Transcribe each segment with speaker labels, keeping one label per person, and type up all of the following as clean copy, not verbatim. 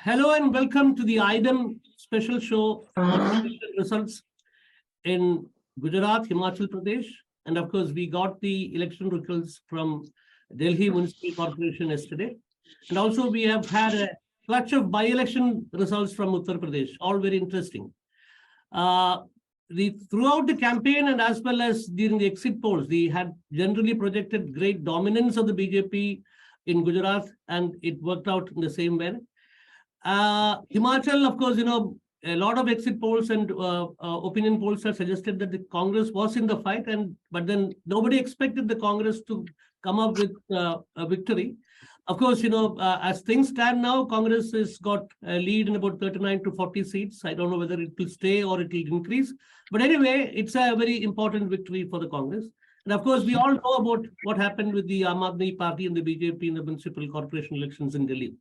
Speaker 1: Hello and welcome to the AIDEM special show on results in Gujarat, Himachal Pradesh. And of course, we got the election results from Delhi Municipal Corporation yesterday. And also we have had a clutch of by-election results from Uttar Pradesh, all very interesting. Throughout the campaign and as well as during the exit polls, they had generally projected great dominance of the BJP in Gujarat, and it worked out in the same way. Himachal, of course, a lot of exit polls and opinion polls have suggested that the Congress was in the fight, but then nobody expected the Congress to come up with a victory. Of course, as things stand now, Congress has got a lead in about 39 to 40 seats. I don't know whether it will stay or it will increase. But anyway, it's a very important victory for the Congress. And of course, we all know about what happened with the Aam Party and the BJP in the municipal corporation elections in Delhi.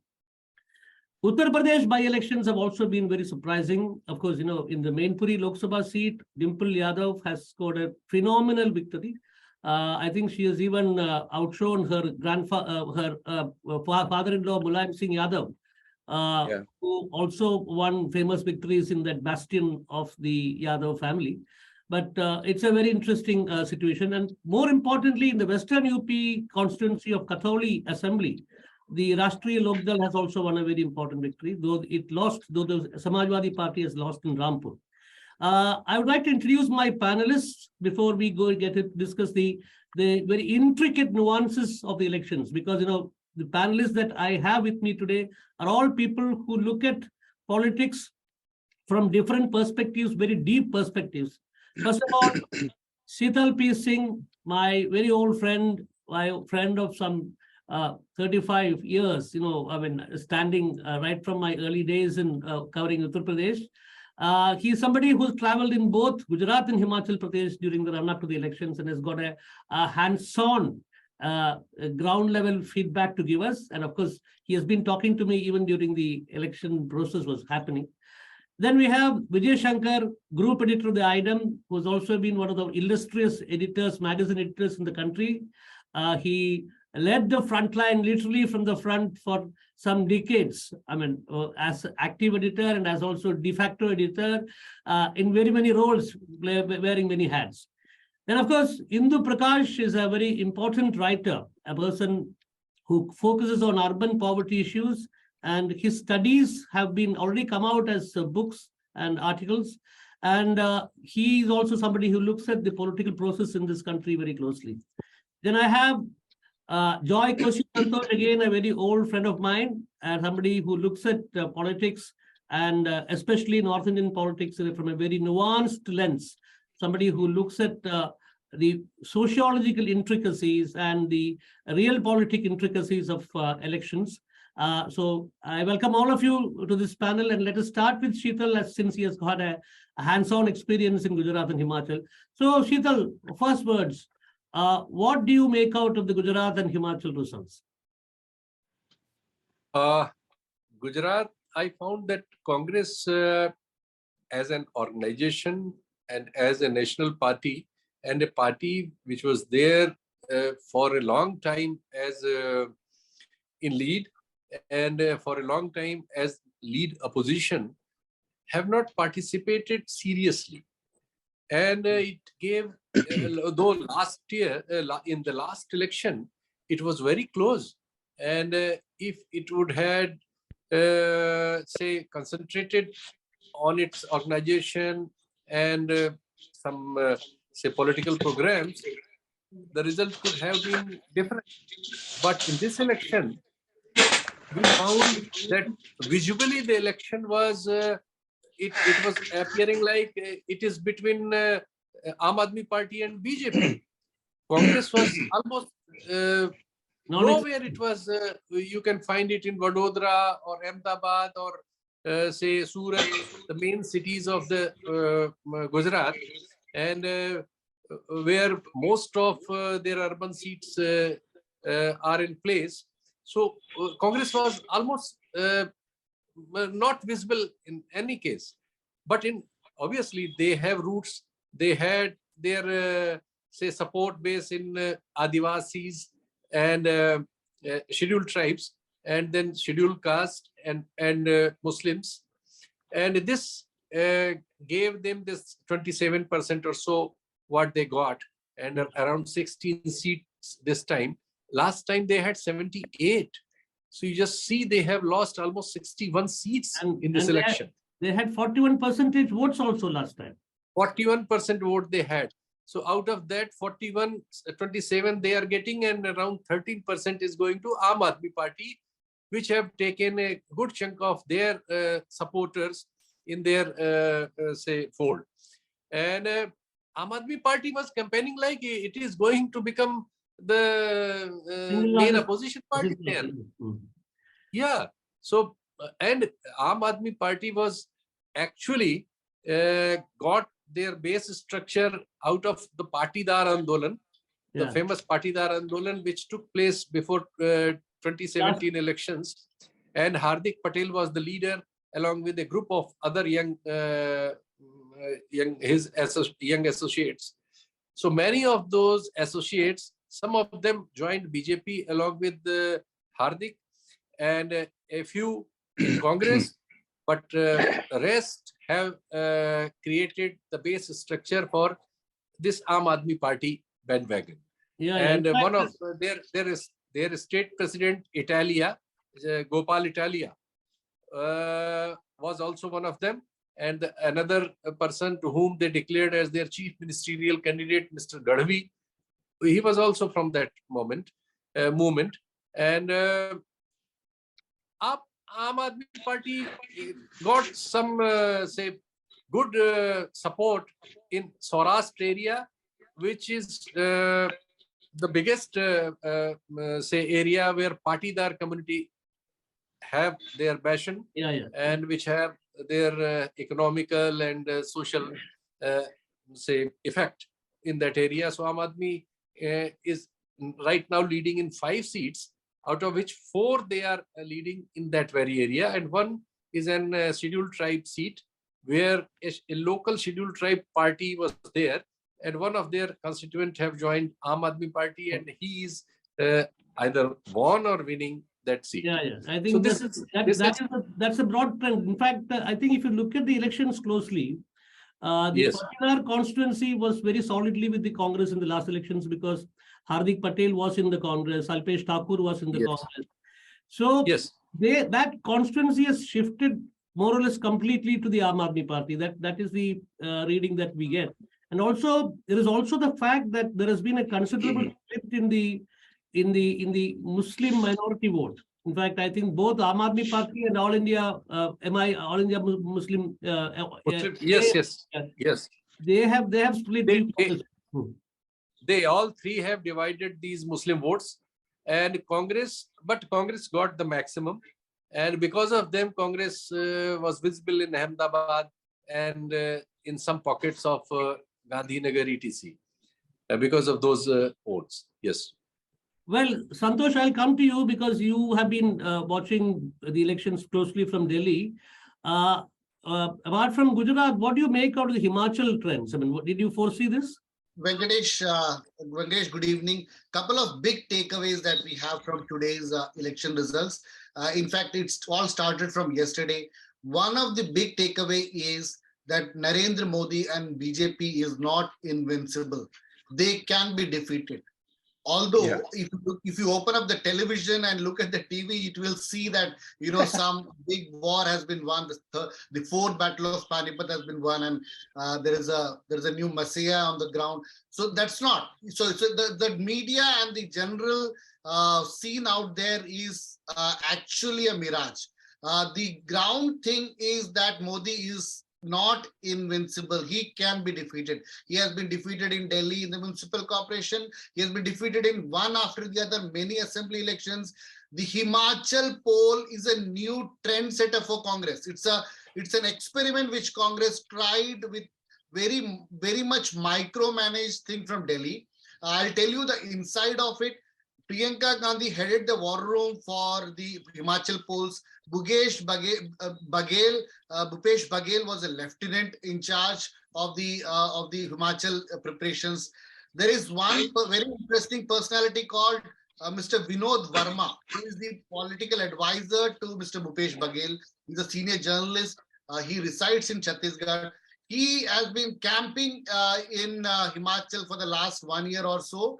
Speaker 1: Uttar Pradesh by-elections have also been very surprising. Of course, in the Mainpuri Lok Sabha seat, Dimple Yadav has scored a phenomenal victory. I think she has even outshone her father-in-law, Mulayam Singh Yadav, who also won famous victories in that bastion of the Yadav family. But it's a very interesting situation. And more importantly, in the Western UP constituency of Kathauli Assembly, the Rashtriya Lok Dal has also won a very important victory, though the Samajwadi Party has lost in Rampur. I would like to introduce my panelists before we discuss the very intricate nuances of the elections, because the panelists that I have with me today are all people who look at politics from different perspectives, very deep perspectives. First of all, Sheetal P. Singh, my very old friend, my friend of some 35 years, standing right from my early days in covering Uttar Pradesh. He is somebody who's traveled in both Gujarat and Himachal Pradesh during the run-up to the elections and has got a hands-on ground level feedback to give us. And of course, he has been talking to me even during the election process was happening. Then we have Vijay Shankar, group editor of the AIDEM, who's also been one of the illustrious editors, magazine editors in the country. He led the front line literally from the front for some decades. As active editor and as also de facto editor in very many roles, wearing many hats. Then, of course, Indu Prakash is a very important writer, a person who focuses on urban poverty issues, and his studies have been already come out as books and articles. And he is also somebody who looks at the political process in this country very closely. Then I have Joy Koshikanto, again, a very old friend of mine, and somebody who looks at politics and especially North Indian politics from a very nuanced lens, somebody who looks at the sociological intricacies and the realpolitik intricacies of elections. So I welcome all of you to this panel, and let us start with Sheetal, since he has got a hands-on experience in Gujarat and Himachal. So Sheetal, first words. What do you make out of the Gujarat and Himachal results?
Speaker 2: Gujarat, I found that Congress as an organization and as a national party, and a party which was there for a long time as in lead and for a long time as lead opposition, have not participated seriously. And it gave, though last year, in the last election, it was very close. And if it would had, say, concentrated on its organization and some, say, political programs, the result could have been different. But in this election, we found that visually the election was it was appearing like it is between Aam Aadmi Party and BJP. Congress was almost nowhere. It was you can find it in Vadodara or Ahmedabad or say Surat, the main cities of the Gujarat, and where most of their urban seats are in place. So Congress was almost not visible in any case. But obviously they have roots. They had their say support base in Adivasis and scheduled tribes, and then scheduled caste and Muslims. And this gave them this 27% or so what they got, and around 16 seats this time. Last time they had 78. So you just see they have lost almost 61 seats in this election.
Speaker 1: They had 41% votes also last time.
Speaker 2: 41% vote they had. So out of that 27 they are getting, and around 13% is going to Aam Aadmi Party, which have taken a good chunk of their supporters in their say fold. And Aam Aadmi Party was campaigning like it is going to become the main opposition party there. Yeah. So and Aam Aadmi Party was actually got their base structure out of the Patidar Andolan, the famous Patidar Andolan, which took place before 2017 elections. And Hardik Patel was the leader, along with a group of other young associates. So many of those associates, some of them joined BJP along with Hardik, and a few in Congress, but the rest have created the base structure for this Aam Aadmi Party bandwagon. And one of their state president, Italia, Gopal Italia, was also one of them. And another person to whom they declared as their chief ministerial candidate, Mr. Gadhvi, he was also from that movement. And Aam Aadmi Party got some, say, good support in Saurashtra area, which is the biggest, say, area where Patidar community have their passion, and which have their economical and social, say, effect in that area. So Aam Aadmi is right now leading in 5 seats, out of which 4 they are leading in that very area, and 1 is an scheduled tribe seat where a local scheduled tribe party was there, and one of their constituents have joined Aam Aadmi Party, and he is either won or winning that seat.
Speaker 1: I think so that's a broad trend. In fact, I think if you look at the elections closely, the Patidar constituency was very solidly with the Congress in the last elections, because Hardik Patel was in the Congress, Alpesh Thakur was in the Congress. So that constituency has shifted more or less completely to the Aam Aadmi Party. That is the reading that we get. And also there is also the fact that there has been a considerable shift in the Muslim minority vote. In fact, I think both Aam Aadmi Party and All India Muslim, they have split.
Speaker 2: They all 3 have divided these Muslim votes, and Congress got the maximum, and because of them, Congress was visible in Ahmedabad and in some pockets of Gandhinagar etc. Because of those votes. Yes.
Speaker 1: Well, Santosh, I'll come to you because you have been watching the elections closely from Delhi. Apart from Gujarat, what do you make out of the Himachal trends? I mean, did you foresee this?
Speaker 3: Venkatesh, good evening. Couple of big takeaways that we have from today's election results. In fact, it's all started from yesterday. One of the big takeaway is that Narendra Modi and BJP is not invincible. They can be defeated. Although, if you open up the television and look at the TV, it will see that, you know, some big war has been won. The 4th battle of Panipat has been won, and there is a new messiah on the ground. So that's not. So the media and the general scene out there is actually a mirage. The ground thing is that Modi is not invincible. He can be defeated. He has been defeated in Delhi in the Municipal Corporation. He has been defeated in one after the other, many assembly elections. The Himachal poll is a new trendsetter for Congress. It's an experiment which Congress tried with very much micromanaged thing from Delhi. I'll tell you the inside of it. Priyanka Gandhi headed the war room for the Himachal polls. Bhupesh Baghel was a lieutenant in charge of the Himachal preparations. There is one very interesting personality called Mr. Vinod Verma, who is the political advisor to Mr. Bhupesh Baghel. He's a senior journalist. He resides in Chhattisgarh. He has been camping in Himachal for the last 1 year or so,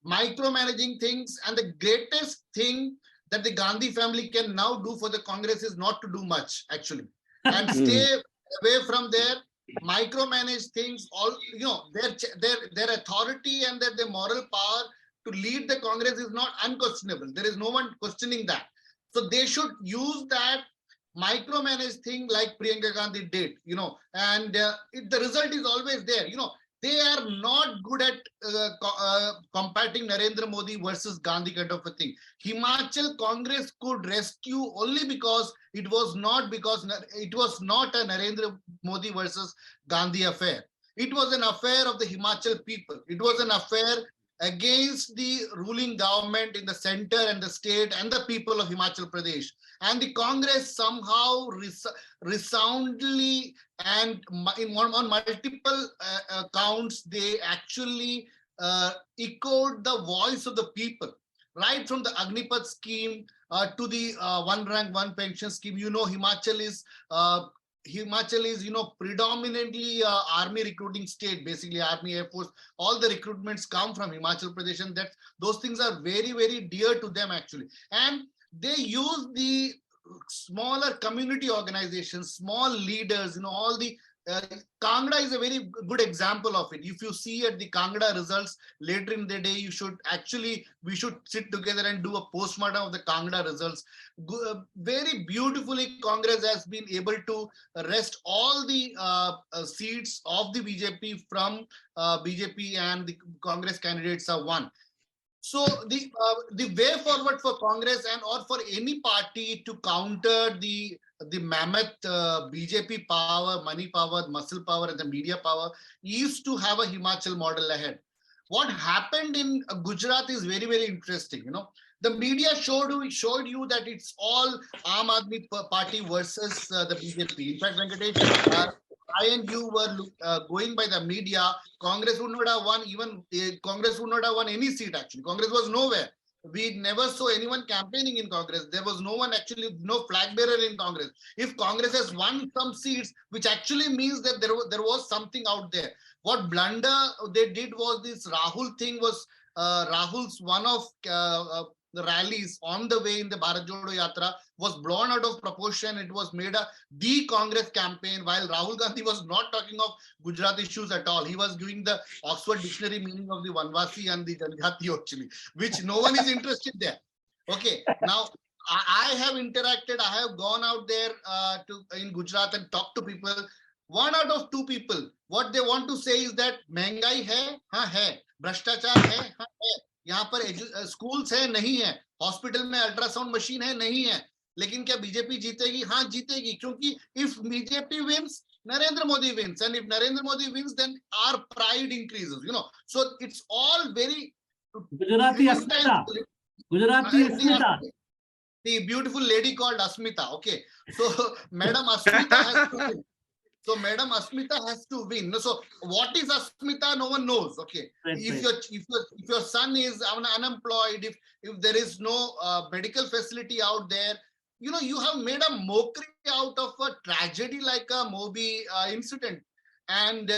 Speaker 3: micromanaging things. And the greatest thing that the Gandhi family can now do for the Congress is not to do much, actually, and stay away from there, micromanage things. All their authority and their moral power to lead the Congress is not unquestionable. There is no one questioning that. So they should use that micromanage thing like Priyanka Gandhi did, and the result is always there. They are not good at combating Narendra Modi versus Gandhi kind of a thing. Himachal Congress could rescue only because it was not a Narendra Modi versus Gandhi affair. It was an affair of the Himachal people. It was an affair against the ruling government in the center and the state and the people of Himachal Pradesh. And the Congress somehow resoundingly and on multiple counts, they actually echoed the voice of the people, right from the Agnipath scheme to the one rank, one pension scheme. Himachal is predominantly army recruiting state, basically army, air force. All the recruitments come from Himachal Pradesh, and those things are very, very dear to them actually. And they use the smaller community organizations, small leaders, all the Kangra is a very good example of it. If you see at the Kangra results later in the day, we should sit together and do a postmortem of the Kangra results. Very beautifully, Congress has been able to wrest all the seats of the BJP from BJP, and the Congress candidates are won. So the way forward for Congress or for any party to counter the mammoth BJP power, money power, muscle power, and the media power is to have a Himachal model ahead. What happened in Gujarat is very, very interesting. The media showed you that it's all Aam Aadmi Party versus the BJP. In fact, Venkatesh, I and you were going by the media. Congress would not have won any seat actually. Congress was nowhere. We never saw anyone campaigning in Congress. There was no one actually, no flag bearer in Congress. If Congress has won some seats, which actually means that there was something out there. What blunder they did was this Rahul thing was Rahul's one of the rallies on the way in the Bharat Jodo Yatra was blown out of proportion. It was made the Congress campaign, while Rahul Gandhi was not talking of Gujarat issues at all. He was giving the Oxford Dictionary meaning of the Vanvasi and the Janjati actually, which no one is interested there. Okay, now I have interacted. I have gone out there in Gujarat and talked to people. 1 out of 2 people, what they want to say is that महंगाई है, हाँ है, भ्रष्टाचार है, हाँ है, यहाँ पर स्कूल्स है, नहीं है, हॉस्पिटल में अल्ट्रासाउंड मशीन है, नहीं है, लेकिन क्या बीजेपी जीतेगी? हाँ जीतेगी, क्योंकि if BJP wins, Narendra Modi wins, and if Narendra Modi wins, then our pride increases. So it's all very
Speaker 2: Gujarati Asmita. Gujarati Asmita.
Speaker 3: The beautiful lady called Asmita. Okay, so Madam Asmita has to win. So Madam Asmita has to win. So what is Asmita? No one knows. Okay, if your son is unemployed, if there is no medical facility out there, you have made a mockery out of a tragedy like a Mobi incident, and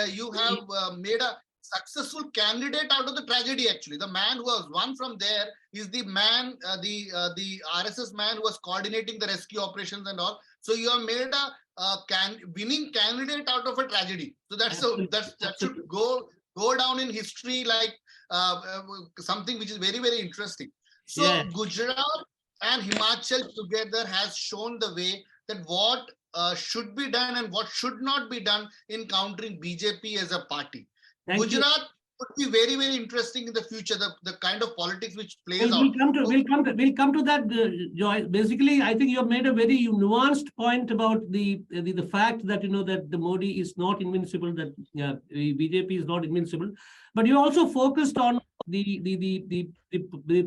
Speaker 3: you have made a successful candidate out of the tragedy. Actually, the man who has won from there is the man, the RSS man who was coordinating the rescue operations and all. So you have made a winning candidate out of a tragedy. So that should go down in history like something which is very, very interesting. So yeah. Gujarat and Himachal together has shown the way that what should be done and what should not be done in countering BJP as a party. Gujarat would be very, very interesting in the future, the kind of politics which plays out.
Speaker 1: We'll come to that, Joy. Basically, I think you have made a very nuanced point about the fact that that the Modi is not invincible, that BJP is not invincible, but you also focused on the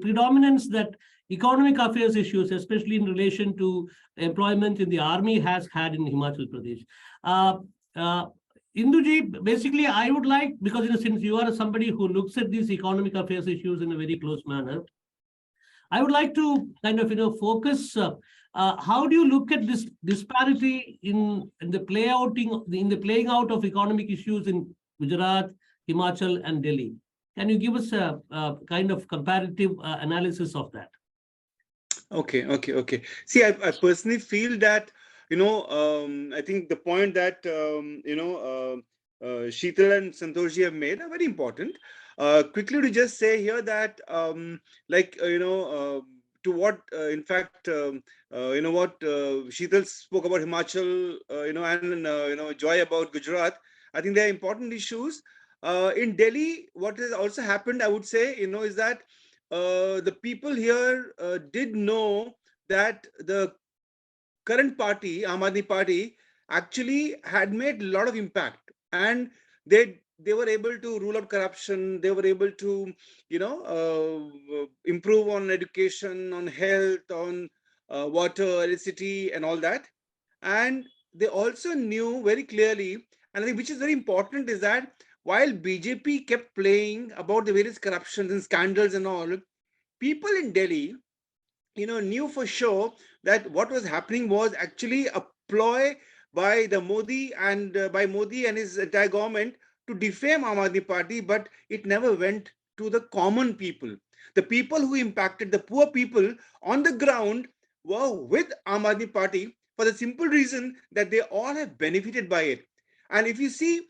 Speaker 1: predominance that economic affairs issues, especially in relation to employment in the army, has had in Himachal Pradesh. Induji, basically, I would like, because since you are somebody who looks at these economic affairs issues in a very close manner, I would like to kind of focus. How do you look at this disparity in the playing out of economic issues in Gujarat, Himachal, and Delhi? Can you give us a kind of comparative analysis of that?
Speaker 4: Okay. See, I personally feel that, I think the point that, Sheetal and Santoshji have made are very important. Quickly to just say here that, to what, in fact, what Sheetal spoke about Himachal, and, Joy about Gujarat, I think they are important issues. In Delhi, what has also happened, I would say, is that the people here did know that the current party, Aam Aadmi Party, actually had made a lot of impact, and they were able to rule out corruption. They were able to, improve on education, on health, on water, electricity, and all that. And they also knew very clearly, and I think which is very important, is that while BJP kept playing about the various corruptions and scandals and all, people in Delhi, knew for sure that what was happening was actually a ploy by the Modi and by Modi and his entire government to defame Aam Aadmi Party, but it never went to the common people. The people who impacted, the poor people on the ground, were with Aam Aadmi Party for the simple reason that they all have benefited by it. And if you see,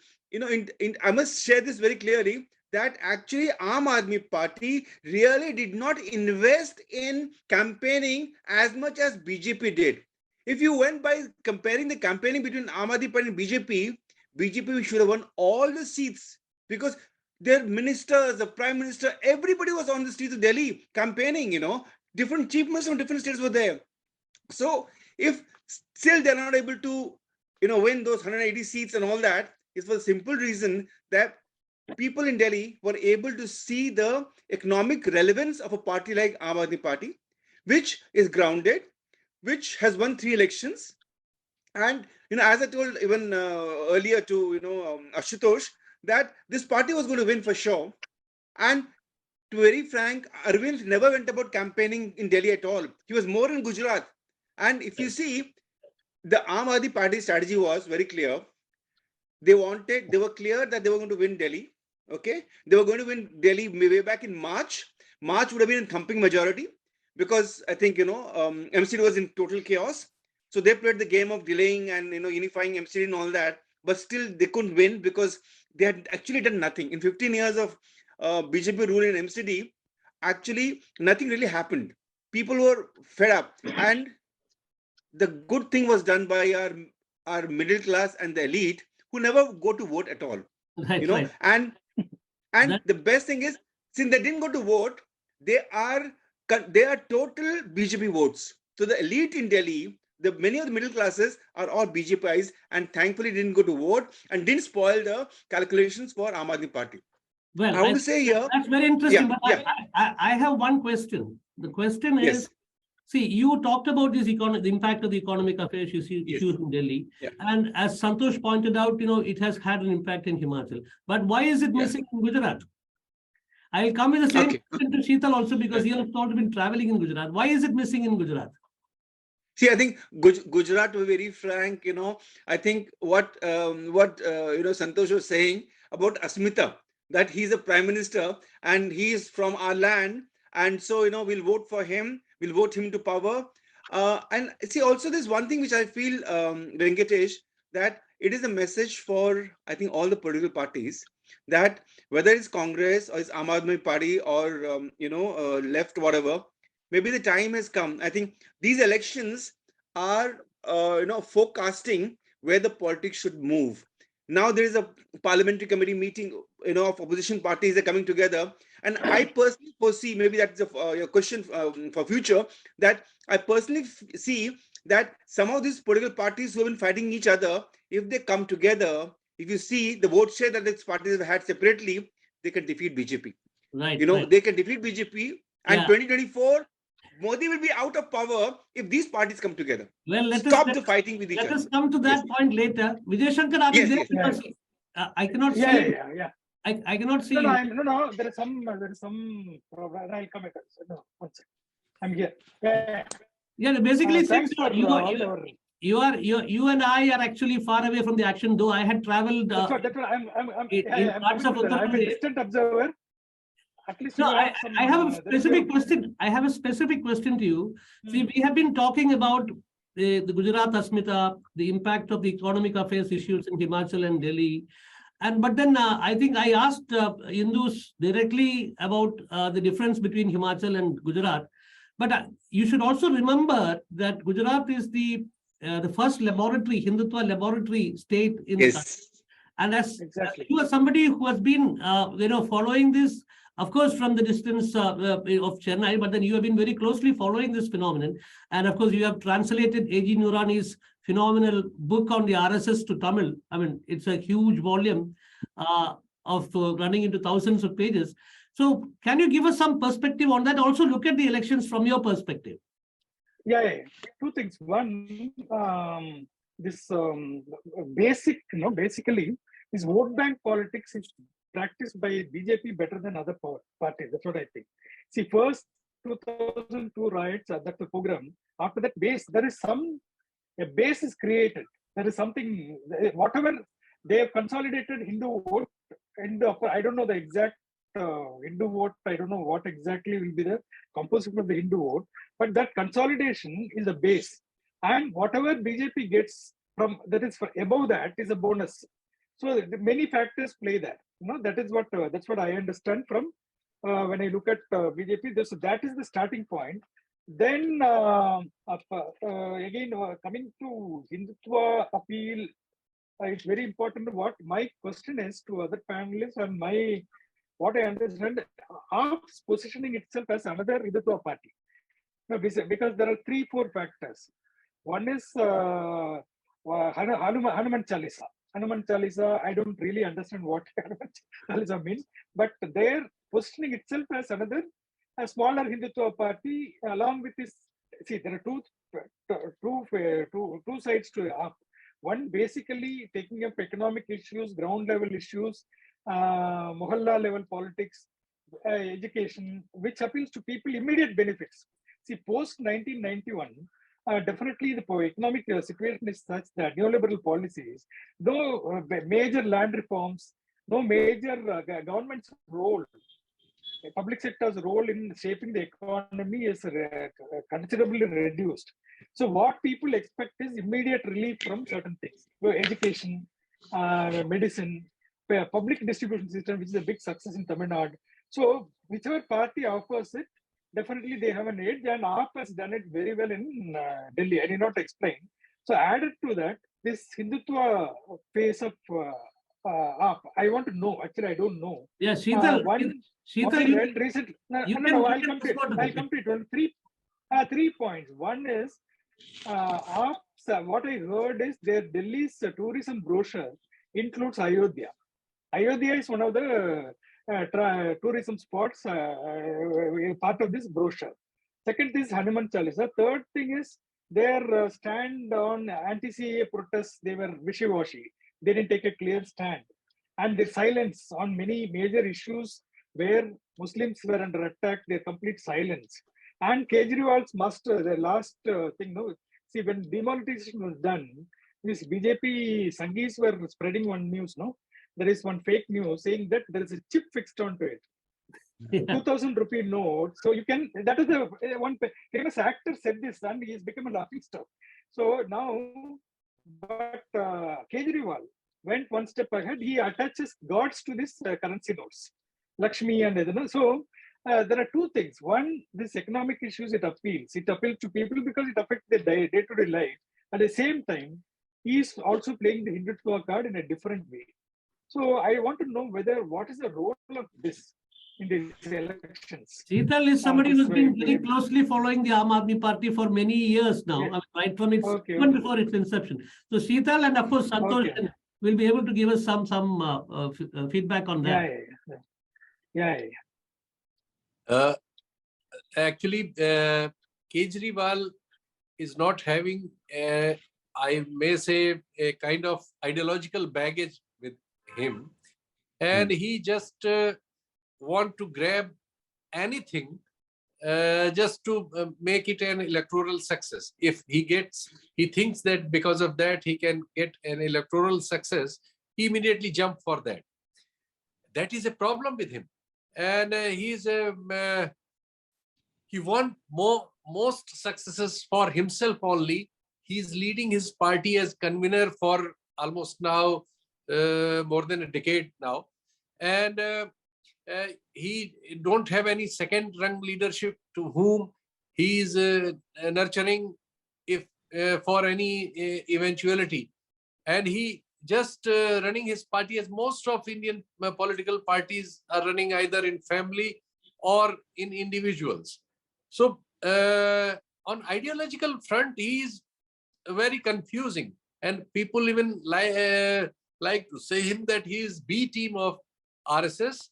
Speaker 4: I must share this very clearly, that actually Aam Aadmi Party really did not invest in campaigning as much as BJP did. If you went by comparing the campaigning between Aam Aadmi Party and BJP should have won all the seats, because their ministers, the prime minister, everybody was on the streets of Delhi campaigning, different chief ministers from different states were there. So if still they're not able to, win those 180 seats and all that, it's for the simple reason that people in Delhi were able to see the economic relevance of a party like Aam Aadmi Party, which is grounded, which has won 3 elections. And, as I told even earlier to, Ashutosh, that this party was going to win for sure. And to be very frank, Aravind never went about campaigning in Delhi at all. He was more in Gujarat. And if you see, the Aam Aadmi Party strategy was very clear. They were clear that they were going to win Delhi. Okay, they were going to win Delhi way back in March. March would have been a thumping majority, because I think MCD was in total chaos. So they played the game of delaying and unifying MCD and all that, but still they couldn't win because they had actually done nothing. In 15 years of BJP rule in MCD, actually nothing really happened. People were fed up, and the good thing was done by our middle class and the elite, who never go to vote at all.
Speaker 1: Right.
Speaker 4: And the best thing is, since they didn't go to vote, they are total BJP votes. So the elite in Delhi, many of the middle classes are all BJPis, and thankfully didn't go to vote and didn't spoil the calculations for Aam Aadmi Party.
Speaker 1: Well,
Speaker 4: I want to say here,
Speaker 1: that's very interesting.
Speaker 4: Yeah,
Speaker 1: but I have one question. The question is, see, you talked about the impact of the economic affairs issues in Delhi.
Speaker 4: Yeah.
Speaker 1: And as Santosh pointed out, it has had an impact in Himachal. But why is it missing in Gujarat? I'll come with the same question to Sheetal also, because he has not been traveling in Gujarat. Why is it missing in Gujarat?
Speaker 4: See, I think Gujarat, to be very frank, I think what Santosh was saying about Asmita, that he's a prime minister and he's from our land, and so we'll vote for him. We'll vote him to power. And see, also there's one thing which I feel, Venkatesh, that it is a message for, I think, all the political parties, that whether it's Congress or it's Aam Aadmi Party or, left, whatever, maybe the time has come. I think these elections are, forecasting where the politics should move. Now there is a parliamentary committee meeting, of opposition parties are coming together. And I personally foresee, maybe that's your question for future, that I personally see that some of these political parties who have been fighting each other, if they come together, if you see the vote share that these parties have had separately, they can defeat BJP.
Speaker 1: Right.
Speaker 4: They can defeat BJP, and 2024, Modi will be out of power if these parties come together.
Speaker 1: Well,
Speaker 4: Stop the fighting with each other.
Speaker 1: Let us come to that point later. Vijay Shankar,
Speaker 4: Yes.
Speaker 1: I cannot see.
Speaker 4: Yeah.
Speaker 1: I cannot see.
Speaker 4: No. There is some. I'll come across. No, one second. I'm here.
Speaker 1: Yeah. Basically,
Speaker 4: thanks
Speaker 1: since
Speaker 4: for
Speaker 1: you and I are actually far away from the action, though I had traveled.
Speaker 4: That's what
Speaker 1: in parts of Uttar
Speaker 4: I'm a
Speaker 1: Pradesh.
Speaker 4: distant observer. At least
Speaker 1: No,
Speaker 4: you have some.
Speaker 1: I have a specific question. I have a specific question to you. See, we have been talking about the Gujarat Asmita, the impact of the economic affairs issues in Himachal and Delhi. But then I think I asked Hindus directly about the difference between Himachal and Gujarat. But you should also remember that Gujarat is the first laboratory, Hindutva laboratory state in the country. And as you are somebody who has been, following this, of course, from the distance of Chennai, but then you have been very closely following this phenomenon. And of course, you have translated A.G. Noorani's phenomenal book on the RSS to Tamil. I mean, it's a huge volume of running into thousands of pages. So can you give us some perspective on that? Also look at the elections from your perspective.
Speaker 4: Yeah. Two things. One, this basically, this vote bank politics is practiced by BJP better than other parties. That's what I think. See, first 2002 riots, that's the program. After that base, a base is created. There is something, whatever they have consolidated Hindu vote, and I don't know the exact Hindu vote. I don't know what exactly will be the composition of the Hindu vote, but that consolidation is a base. And whatever BJP gets from that is for above that is a bonus. So many factors play that. That is what that's what I understand from when I look at BJP. That is the starting point. Then again, coming to Hindutva appeal, it's very important. What my question is to other panelists and what I understand, AAP's positioning itself as another Hindutva party. Because there are 3-4 factors. One is Hanuman Chalisa. Hanuman Chalisa, I don't really understand what Hanuman Chalisa means, but their positioning itself as a smaller Hindutva party, along with this. See, there are two sides to AAP. One, basically taking up economic issues, ground level issues, mohalla level politics, education, which appeals to people immediate benefits. See, post 1991. Definitely the economic situation is such that neoliberal policies, no major land reforms, no major government's role, public sector's role in shaping the economy is considerably reduced. So what people expect is immediate relief from certain things. So education, medicine, public distribution system, which is a big success in Tamil Nadu. So whichever party offers it, definitely they have an edge, and AAP has done it very well in Delhi. I did not explain. So added to that, this Hindutva phase of AAP, I want to know. Actually, I don't know.
Speaker 1: Yeah, Sheetal.
Speaker 4: I'll come to it. 3 points. One is AAP. What I heard is their Delhi's tourism brochure includes Ayodhya. Ayodhya is one of the tourism spots, part of this brochure. Second is Hanuman Chalisa. Third thing is their stand on anti-CAA protests. They were wishy-washy. They didn't take a clear stand. And their silence on many major issues where Muslims were under attack, their complete silence. And Kejriwal's master, the last thing, see, when demonetization was done, these BJP Sanghis were spreading one news, there is one fake news saying that there is a chip fixed onto it. 2,000 rupee note. So you can, that is the one famous actor said this and he has become a laughing stock. So now, but Kejriwal went one step ahead. He attaches gods to this currency notes, Lakshmi and so there are two things. One, this economic issues, it appeals. It appeals to people because it affects their day-to-day life. At the same time, he is also playing the Hindutva card in a different way. So I want to know what is the role of this in these elections.
Speaker 1: Sheetal is somebody who's been very closely following the Aam Aadmi Party for many years now,
Speaker 4: yes.
Speaker 1: Right from its even before its inception. So Sheetal and of course Santosh will be able to give us some feedback on that.
Speaker 2: Actually, Kejriwal is not having, I may say, a kind of ideological baggage with him, and he just want to grab anything just to make it an electoral success. If he thinks that because of that he can get an electoral success, he immediately jump for that. That is a problem with him, and he want most successes for himself only. He's leading his party as convener for almost now more than a decade now, and he don't have any second rung leadership to whom he is nurturing if for any eventuality, and he just running his party as most of Indian political parties are running, either in family or in individuals. So on ideological front, he is very confusing, and people even like to say him that he is B team of RSS,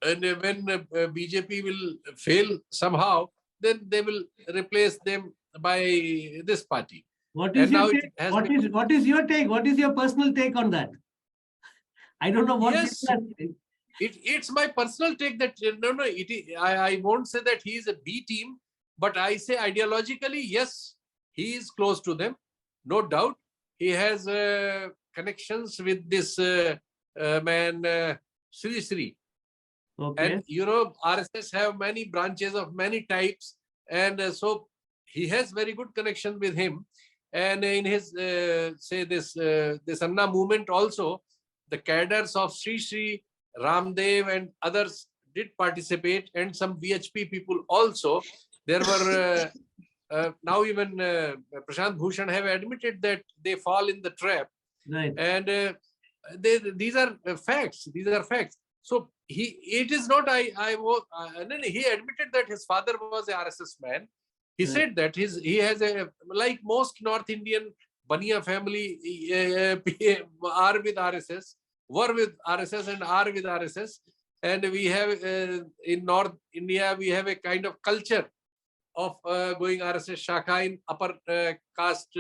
Speaker 2: and when BJP will fail somehow, then they will replace them by this party.
Speaker 1: What is your take? What is your take? What is your personal take on that? I don't know what.
Speaker 2: Yes, it's my personal take that I won't say that he is a B team, but I say ideologically, yes, he is close to them, no doubt. He has connections with this man Sri Sri.
Speaker 1: Okay.
Speaker 2: And RSS have many branches of many types, and so he has very good connection with him. And in his this Anna movement also, the cadres of Sri Sri, Ramdev and others did participate, and some VHP people also. There were now even Prashant Bhushan have admitted that they fall in the trap.
Speaker 1: Right.
Speaker 2: And these are facts. These are facts. So it is not he admitted that his father was a RSS man. He said that he has a, like most North Indian Bania family are with RSS, were with RSS and are with RSS. And we have in North India, we have a kind of culture of going RSS Shakha in upper caste,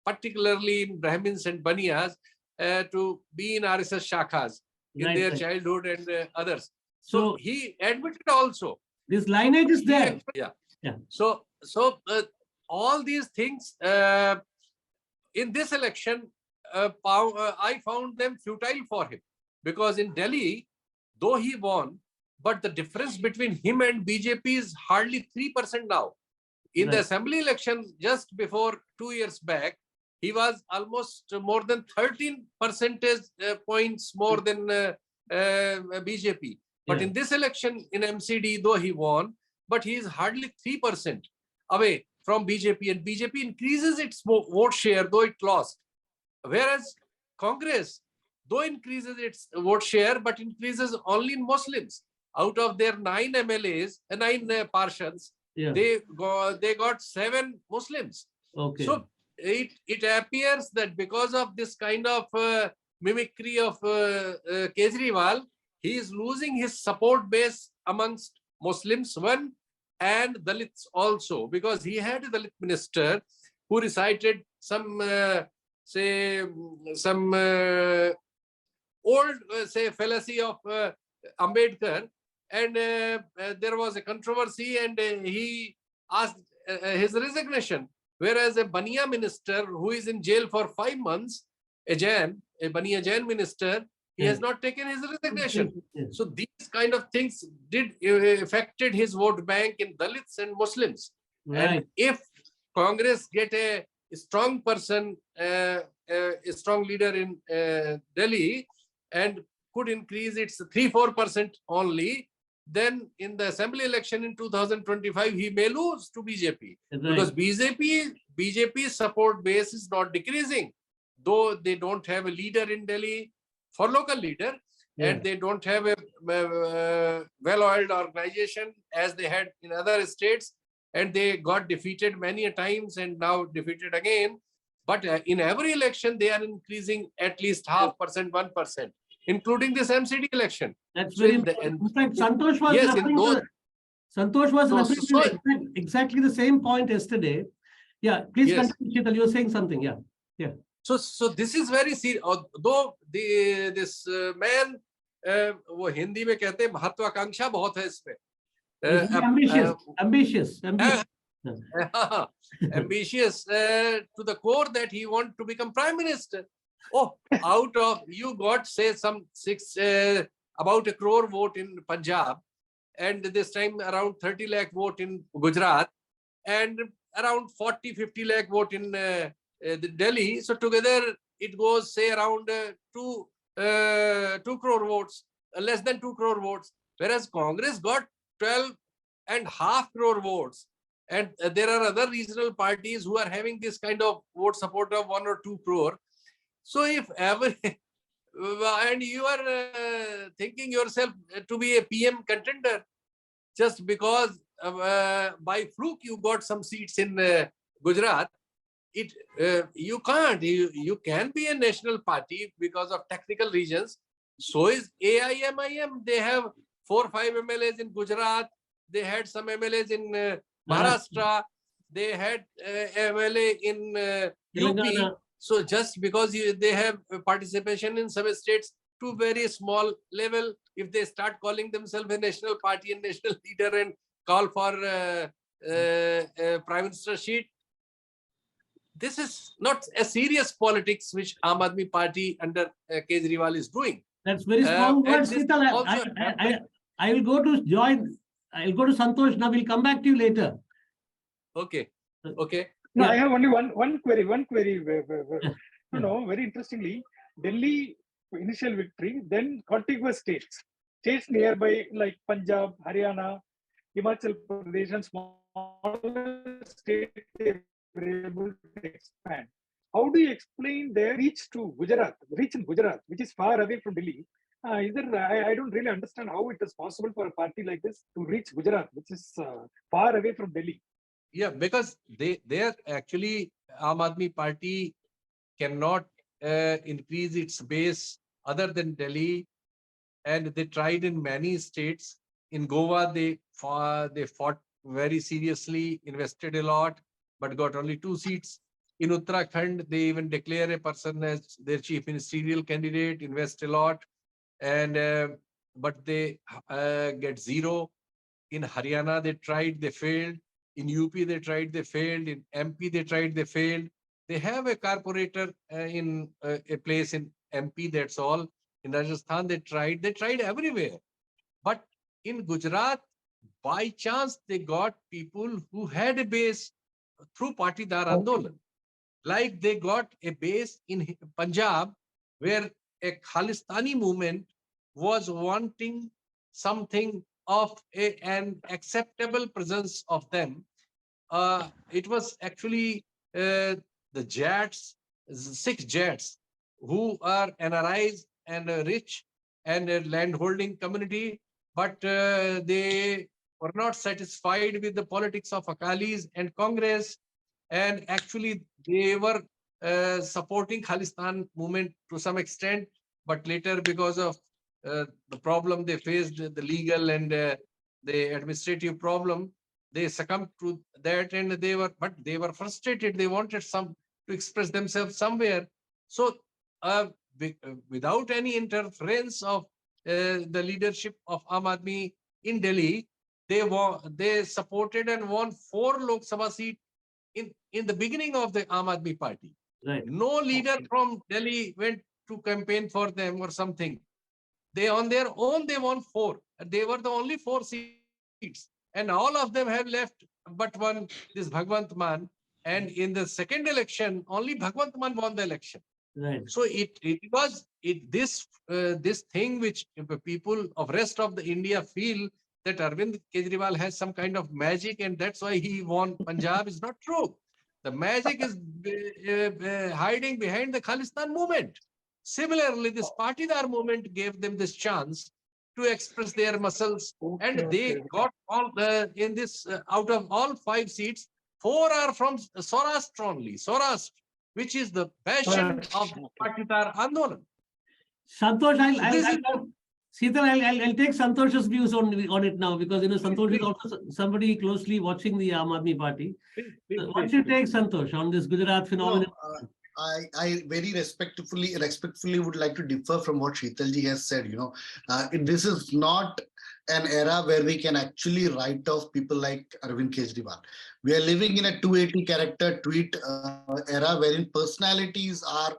Speaker 2: particularly in Brahmins and Baniyas, to be in RSS Shakhas in their childhood and others. So he admitted also.
Speaker 1: This lineage is there.
Speaker 2: Yeah. So all these things in this election, I found them futile for him, because in Delhi, though he won, but the difference between him and BJP is hardly 3% now. In the assembly election just before 2 years back, he was almost more than 13 percentage points more than BJP. But in this election in MCD, though he won, but he is hardly 3% away from BJP, and BJP increases its vote share, though it lost. Whereas Congress, though increases its vote share, but increases only in Muslims. Out of their 9 MLAs, 9 Parshans, they got 7 Muslims.
Speaker 1: Okay.
Speaker 2: So it appears that because of this kind of mimicry of Kejriwal, he is losing his support base amongst Muslims, one, and Dalits also, because he had a Dalit minister who recited some old fallacy of Ambedkar, and there was a controversy, and he asked his resignation. Whereas a Bania minister who is in jail for 5 months, a Bania Jain minister, he has not taken his resignation. So these kind of things did affected his vote bank in Dalits and Muslims. And if Congress get a strong person, a strong leader in Delhi, and could increase its 3-4% only, then in the assembly election in 2025, he may lose to BJP. Because BJP's support base is not decreasing, though they don't have a leader in Delhi for local leader, and they don't have a well-oiled organization as they had in other states, and they got defeated many a times and now defeated again. But in every election, they are increasing at least 0.5%, 1%. Including this MCD election.
Speaker 1: That's very important. In fact, Santosh was referring to exactly the same point yesterday. Yeah, please continue, Sheetal. You were saying something. Yeah.
Speaker 2: So this is very serious. Though this man, वो हिंदी में कहते हैं महत्वाकांक्षा बहुत है इसमें.
Speaker 1: Ambitious.
Speaker 2: Ambitious to the core that he wants to become prime minister. Oh, out of you got say some about 1 crore vote in Punjab, and this time around 30 lakh vote in Gujarat, and around 40-50 lakh vote in Delhi. So together it goes say around 2 crore votes, less than 2 crore votes, whereas Congress got 12.5 crore votes. And there are other regional parties who are having this kind of vote support of 1 or 2 crore. So if ever, and you are thinking yourself to be a PM contender, just because by fluke you got some seats in Gujarat, you can't. You can be a national party because of technical reasons. So is AIMIM. They have 4 or 5 MLAs in Gujarat. They had some MLAs in Maharashtra, they had MLA in UP. So just because they have participation in some states to very small level, if they start calling themselves a national party and national leader and call for prime minister sheet, this is not a serious politics which Aam Aadmi Party under Kejriwal is doing.
Speaker 1: That's very strong words, Sital. I will go to join. I'll go to Santosh now. We'll come back to you later.
Speaker 2: Okay. Okay.
Speaker 5: No, I have only one query. No, very interestingly, Delhi initial victory, then contiguous states nearby like Punjab, Haryana, Himachal Pradesh, and smaller states were able to expand. How do you explain their reach in Gujarat, which is far away from Delhi? I don't really understand how it is possible for a party like this to reach Gujarat, which is far away from Delhi.
Speaker 2: Yeah, because they are actually, Aam Aadmi Party cannot increase its base other than Delhi, and they tried in many states. In Goa, they fought very seriously, invested a lot, but got only 2 seats. In Uttarakhand, they even declare a person as their chief ministerial candidate, invest a lot, and but they get 0. In Haryana, they tried, they failed. In UP, they tried, they failed. In MP, they tried, they failed. They have a corporator in a place in MP, that's all. In Rajasthan, they tried everywhere. But in Gujarat, by chance, they got people who had a base through Patidar Andolan. Like they got a base in Punjab, where a Khalistani movement was wanting something of an acceptable presence of them. It was actually the Jats, 6 Jats, who are NRIs and rich and a landholding community, but they were not satisfied with the politics of Akalis and Congress, and actually they were supporting Khalistan movement to some extent, but later because of the problem they faced, the legal and the administrative problem, they succumbed to that, and they were frustrated. They wanted to express themselves somewhere. So without any interference of the leadership of Aam Aadmi in Delhi, they supported and won 4 Lok Sabha seats in the beginning of the Aam Aadmi Party.
Speaker 1: Right.
Speaker 2: No leader from Delhi went to campaign for them or something. They on their own, they won 4. They were the only 4 seats. And all of them have left but one, this Bhagwant Mann. And in the second election, only Bhagwant Mann won the election.
Speaker 1: Right.
Speaker 2: So this thing which people of rest of the India feel that Aravind Kejriwal has some kind of magic and that's why he won Punjab is not true. The magic is hiding behind the Khalistan movement. Similarly, this Patidar movement gave them this chance to express their muscles, and they got all in this out of all 5 seats, 4 are from Saurashtra only. Saurashtra, which is the passion of the Patidar Andolan.
Speaker 1: Santosh, I'll take Santosh's views on it now, because Santosh is also somebody closely watching the Aam Aadmi Party. What's your take, Santosh, on this Gujarat phenomenon?
Speaker 3: I very respectfully would like to differ from what Sheetalji has said. This is not an era where we can actually write off people like Aravind Kejriwal. We are living in a 280 character tweet era wherein personalities are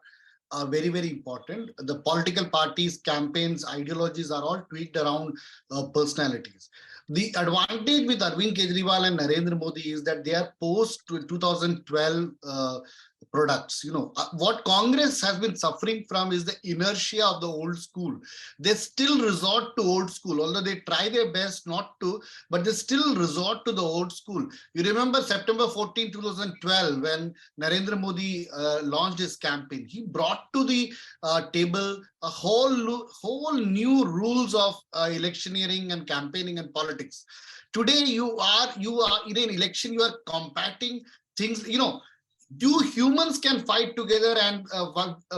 Speaker 3: very, very important. The political parties, campaigns, ideologies are all tweaked around personalities. The advantage with Aravind Kejriwal and Narendra Modi is that they are post 2012 products. What Congress has been suffering from is the inertia of the old school. They still resort to old school, although they try their best not to, but they still resort to the old school. You remember September 14, 2012, when Narendra Modi launched his campaign. He brought to the table a whole new rules of electioneering and campaigning and politics. Today, you are in an election, you are combating things, two humans can fight together and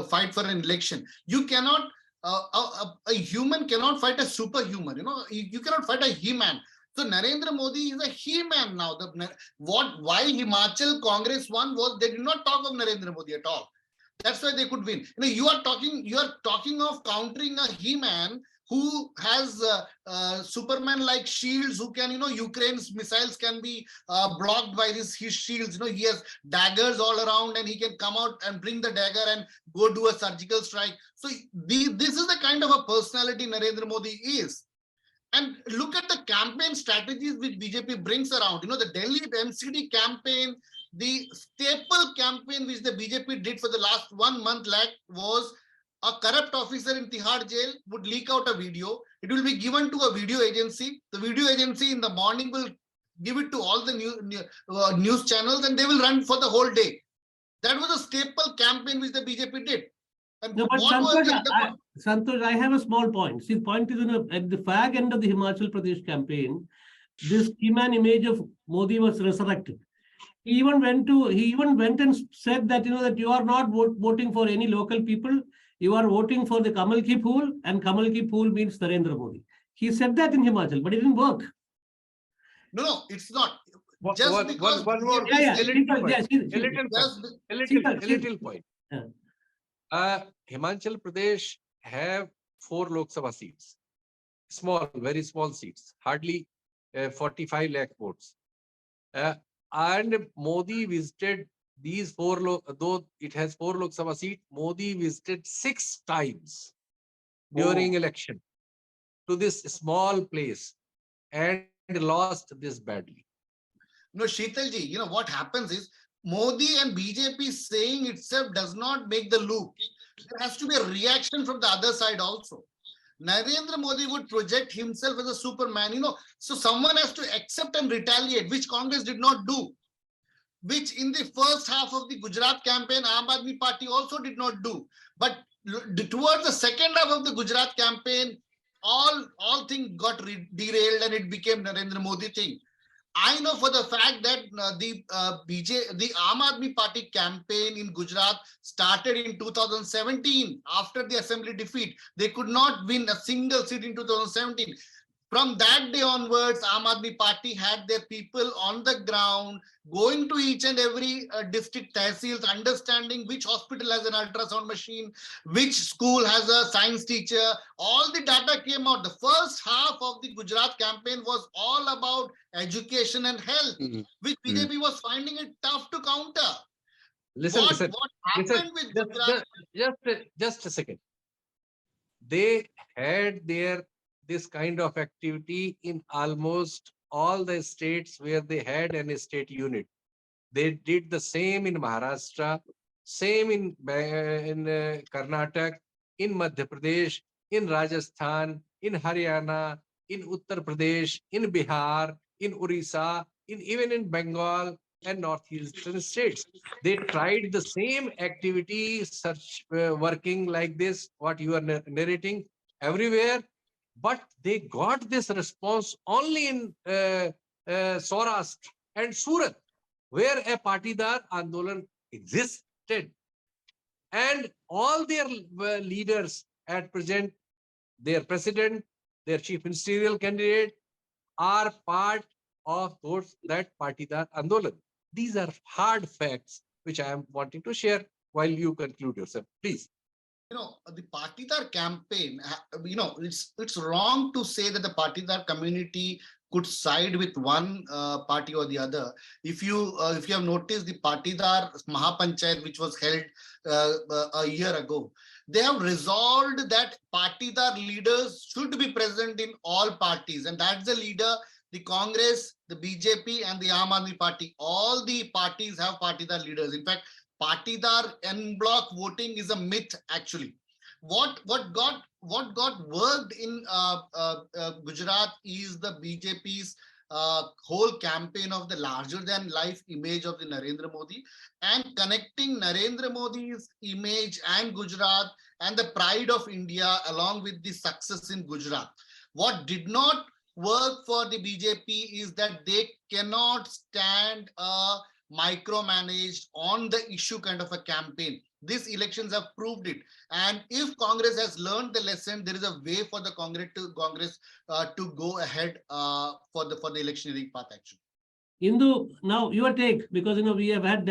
Speaker 3: fight for an election. You cannot, a human cannot fight a superhuman. You cannot fight a he-man. So Narendra Modi is a he-man now. Why Himachal Congress won was they did not talk of Narendra Modi at all. That's why they could win. You are talking of countering a he-man who has Superman-like shields, who can, Ukraine's missiles can be blocked by his shields. He has daggers all around and he can come out and bring the dagger and go do a surgical strike. So this is the kind of a personality Narendra Modi is. And look at the campaign strategies which BJP brings around. The Delhi MCD campaign, the staple campaign which the BJP did for the last 1 month was a corrupt officer in Tihar jail would leak out a video. It will be given to a video agency. The video agency in the morning will give it to all the news channels and they will run for the whole day. That was a staple campaign which the BJP did. And
Speaker 1: no, but Santosh, I have a small point. See, the point is, at the fag end of the Himachal Pradesh campaign, this he-man image of Modi was resurrected. He even went and said that, that you are not voting for any local people. You are voting for the Kamal Ki Phool, and Kamal Ki Phool means Narendra Modi. He said that in Himachal, but it didn't work.
Speaker 3: No, it's not.
Speaker 2: One more. A little point. Himachal Pradesh have 4 Lok Sabha seats. Small, very small seats. Hardly 45 lakh votes. And Modi visited these 4, though it has 4 Lok Sabha seats, Modi visited 6 times during election to this small place and lost this badly.
Speaker 3: No, Sheetalji, what happens is Modi and BJP saying itself does not make the loop. There has to be a reaction from the other side also. Narendra Modi would project himself as a Superman, so someone has to accept and retaliate, which Congress did not do. Which in the first half of the Gujarat campaign, Aam Aadmi Party also did not do. But towards the second half of the Gujarat campaign, all things got derailed and it became Narendra Modi thing. I know for the fact that the Aam Aadmi Party campaign in Gujarat started in 2017 after the assembly defeat. They could not win a single seat in 2017. From that day onwards, Aam Aadmi Party had their people on the ground, going to each and every district tehsils, understanding which hospital has an ultrasound machine, which school has a science teacher. All the data came out. The first half of the Gujarat campaign was all about education and health, which BJP was finding it tough to counter.
Speaker 2: Listen.
Speaker 3: What happened with Gujarat?
Speaker 2: Just a second. They had this kind of activity in almost all the states where they had an state unit. They did the same in Maharashtra, same in Karnataka, in Madhya Pradesh, in Rajasthan, in Haryana, in Uttar Pradesh, in Bihar, in Orissa, even in Bengal and northeastern states. They tried the same activity, working like this, what you are narrating everywhere. But they got this response only in Saurashtra and Surat, where a Patidar Andolan existed. And all their leaders at present, their president, their chief ministerial candidate, are part of that Patidar Andolan. These are hard facts which I am wanting to share. while you conclude yourself, please.
Speaker 3: The Patidar campaign, it's wrong to say that the Patidar community could side with one party or the other. If you have noticed the Patidar Mahapanchayat, which was held a year ago, they have resolved that Patidar leaders should be present in all parties, and that's the leader. The Congress, the BJP, and the Aam Aadmi Party, all the parties have Patidar leaders. In fact, Patidar en bloc voting is a myth, actually. What got worked in Gujarat is the BJP's whole campaign of the larger than life image of the Narendra Modi, and connecting Narendra Modi's image and Gujarat and the pride of India along with the success in Gujarat. What did not work for the BJP is that they cannot stand a micromanaged on the issue kind of a campaign. These elections have proved it. And if Congress has learned the lesson, there is a way for the Congress to go ahead for the electioneering path, actually.
Speaker 1: Indu, now your take, because we have had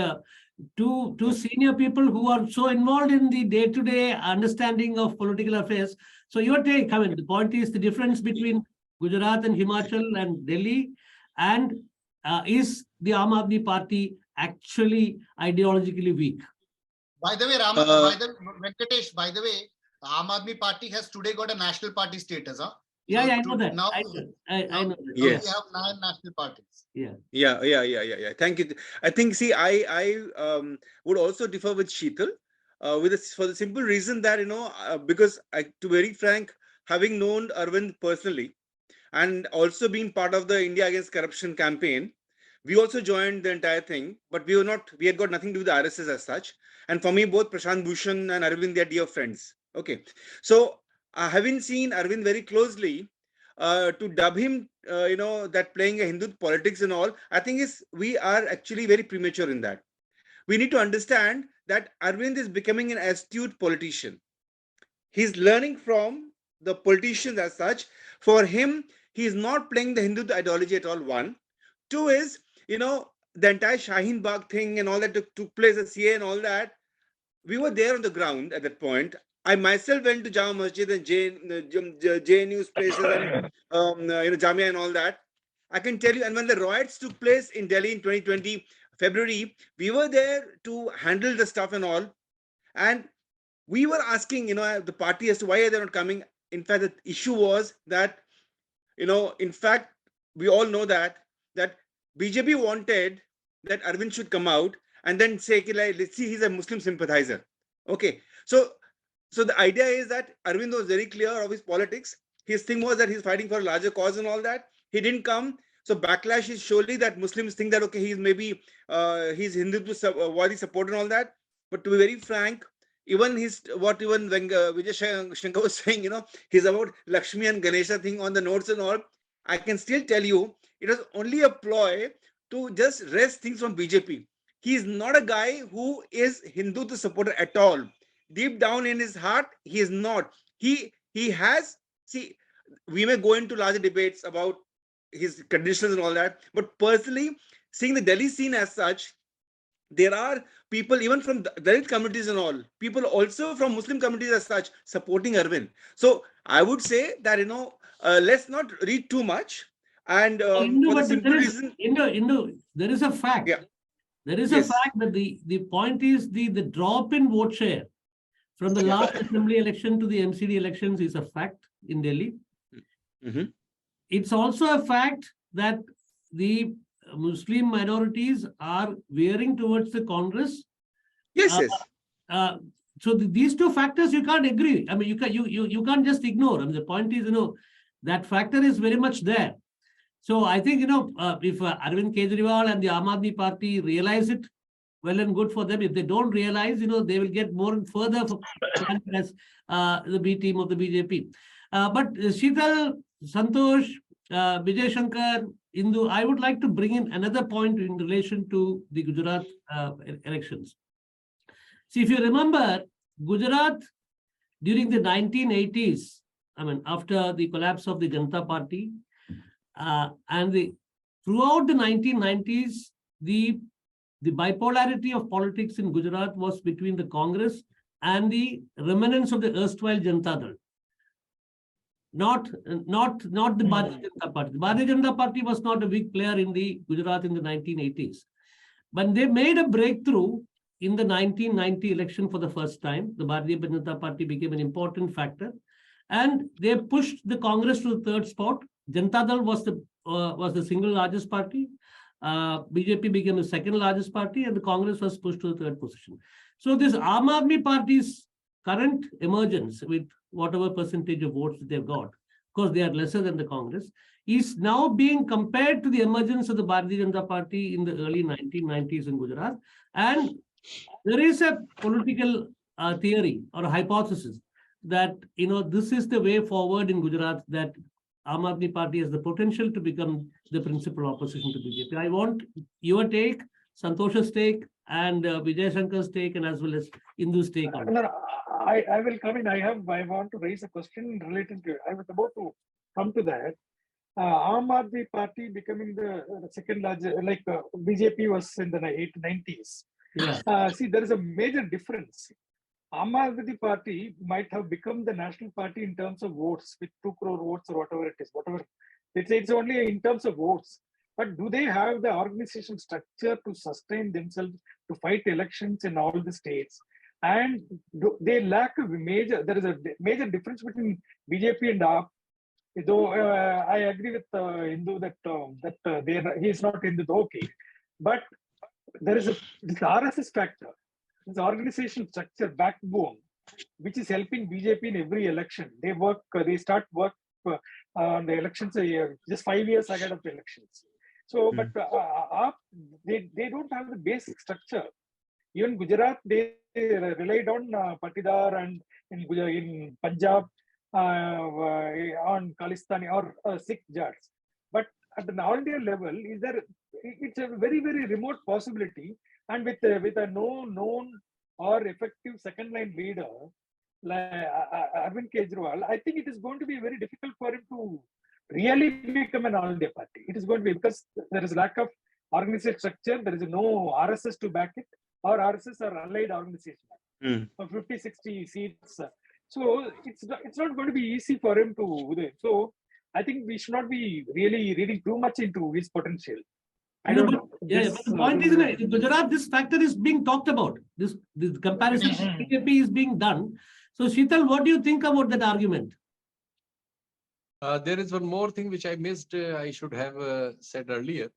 Speaker 1: two senior people who are so involved in the day-to-day understanding of political affairs. So your take, the point is the difference between Gujarat and Himachal and Delhi, and is the Aam Aadmi Party actually ideologically weak?
Speaker 3: By the way, Venkatesh, by the way, Aam Aadmi Party has today got a national party status, huh?
Speaker 1: Yeah, I know that.
Speaker 3: Now,
Speaker 1: I know that.
Speaker 3: Yes. We have 9 national parties.
Speaker 4: Yeah. Thank you. I think, see, I would also differ with Sheetal for the simple reason that, because to be very frank, having known Aravind personally and also being part of the India Against Corruption campaign, we also joined the entire thing, but we had got nothing to do with the RSS as such. And for me, both Prashant Bhushan and Aravind, they are dear friends. Okay. So having seen Aravind very closely, to dub him, that playing a Hindu politics and all, I think we are actually very premature in that. We need to understand that Aravind is becoming an astute politician. He's learning from the politicians as such. For him, he is not playing the Hindu ideology at all, one. Two is, the entire Shaheen Bagh thing and all that took place at CA and all that. We were there on the ground at that point. I myself went to Jama Masjid and JNU's places and Jamia and all that. I can tell you, and when the riots took place in Delhi in 2020, February, we were there to handle the stuff and all. And we were asking, the party as to why are they not coming. In fact, the issue was that, in fact, we all know that BJP wanted that Aravind should come out and then say, let's see, he's a Muslim sympathizer. Okay. So the idea is that Aravind was very clear of his politics. His thing was that he's fighting for a larger cause and all that. He didn't come. So backlash is surely that Muslims think that, okay, he's maybe he's Hindutva supporter and all that. But to be very frank, even Vijay Shankar was saying, he's about Lakshmi and Ganesha thing on the notes and all. I can still tell you, it was only a ploy to just wrest things from BJP. He is not a guy who is Hindutva supporter at all. Deep down in his heart, he is not. He has, see, we may go into larger debates about his conditions and all that, but personally, seeing the Delhi scene as such, there are people even from Dalit communities and all, people also from Muslim communities as such, supporting Aravind. So I would say that, let's not read too much. And for the simple reason...
Speaker 1: there is a fact.
Speaker 4: Yeah.
Speaker 1: There is a fact that the point is the drop in vote share from the last assembly election to the MCD elections is a fact in Delhi.
Speaker 4: Mm-hmm.
Speaker 1: It's also a fact that the Muslim minorities are veering towards the Congress.
Speaker 4: Yes.
Speaker 1: So these two factors you can't agree. I mean, you can't just ignore. I mean, the point is, that factor is very much there. So I think, if Aravind Kejriwal and the Aam Aadmi Party realize it, well and good for them. If they don't realize, they will get more and further as the B team of the BJP. But Sheetal, Santosh, Vijay Shankar, Indu, I would like to bring in another point in relation to the Gujarat elections. See, if you remember, Gujarat during the 1980s, after the collapse of the Janata Party, and throughout the 1990s, the the bipolarity of politics in Gujarat was between the Congress and the remnants of the erstwhile Janata Dal. Not the Bharatiya Janata Party. The Bharatiya Janata Party was not a big player in the Gujarat in the 1980s. But they made a breakthrough in the 1990 election for the first time. The Bharatiya Janata Party became an important factor. And they pushed the Congress to the third spot. Janata Dal was the single largest party. BJP became the second largest party, and the Congress was pushed to the third position. So this Aam Aadmi Party's current emergence, with whatever percentage of votes they've got, because they are lesser than the Congress, is now being compared to the emergence of the Bharatiya Janata Party in the early 1990s in Gujarat. And there is a political theory or a hypothesis that, this is the way forward in Gujarat, that Aam Aadmi Party has the potential to become the principal opposition to BJP. I want your take, Santosh's take, and Vijay Shankar's take, and as well as Indu's take on it.
Speaker 5: I will come in. I want to raise a question related to it. I was about to come to that. Aam Aadmi Party becoming the second largest, like BJP was in the 90s.
Speaker 1: Yeah.
Speaker 5: See, there is a major difference. Aam Aadmi Party might have become the national party in terms of votes, with 2 crore votes or whatever it is. It's only in terms of votes. But do they have the organization structure to sustain themselves, to fight elections in all the states? And they lack there is a major difference between BJP and AAP. Though I agree with Hindu that he is not Hindu, okay. But there is this RSS factor, this organization structure backbone, which is helping BJP in every election. They start work on the elections just 5 years ahead of the elections. So, but they don't have the basic structure. Even Gujarat, they relied on Patidar, and in Punjab on Khalistani or Sikh Jats. But at an all India level, it's a very, very remote possibility. And with a no known or effective second line leader like Aravind Kejriwal, I think it is going to be very difficult for him to really become an all India party. It is going to be, because there is lack of organization structure, there is no RSS to back it, or RSS or allied organization for 50-60 seats. So it's not going to be easy for him to do. So I think we should not be really reading too much into his potential. I don't know.
Speaker 1: Yeah, but the point is, in Gujarat, this factor is being talked about. This comparison with BJP is being done. So Sheetal, what do you think about that argument?
Speaker 2: There is one more thing which I missed. I should have said earlier.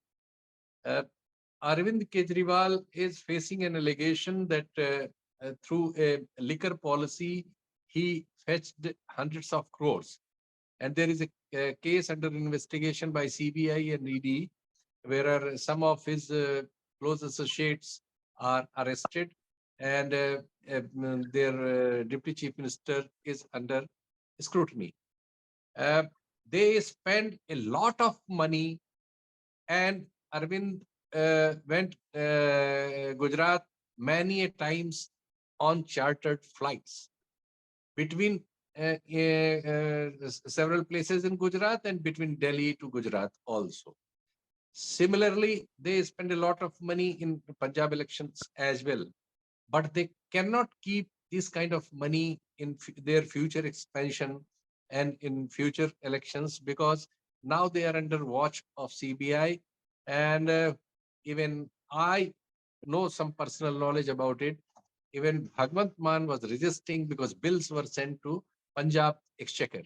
Speaker 2: Aravind Kejriwal is facing an allegation that through a liquor policy, he fetched hundreds of crores. And there is a case under investigation by CBI and ED, where some of his close associates are arrested, and their deputy chief minister is under scrutiny. They spend a lot of money, and Aravind went Gujarat many a times on chartered flights between several places in Gujarat and between Delhi to Gujarat also. Similarly, they spend a lot of money in Punjab elections as well, but they cannot keep this kind of money in their future expansion and in future elections, because now they are under watch of CBI. And even I know some personal knowledge about it. Even Bhagwant Mann was resisting because bills were sent to Punjab Exchequer.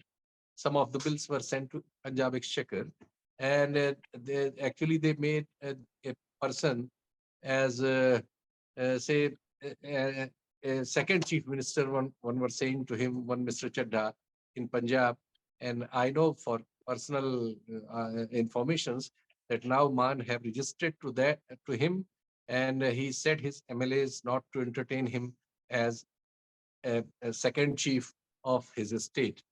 Speaker 2: Some of the bills were sent to Punjab Exchequer. And they made a person as, say, a second chief minister. One was saying to him, one Mr. Chadha in Punjab. And I know for personal informations that now Mann have registered to him, and he said his MLAs not to entertain him as a second chief of his state.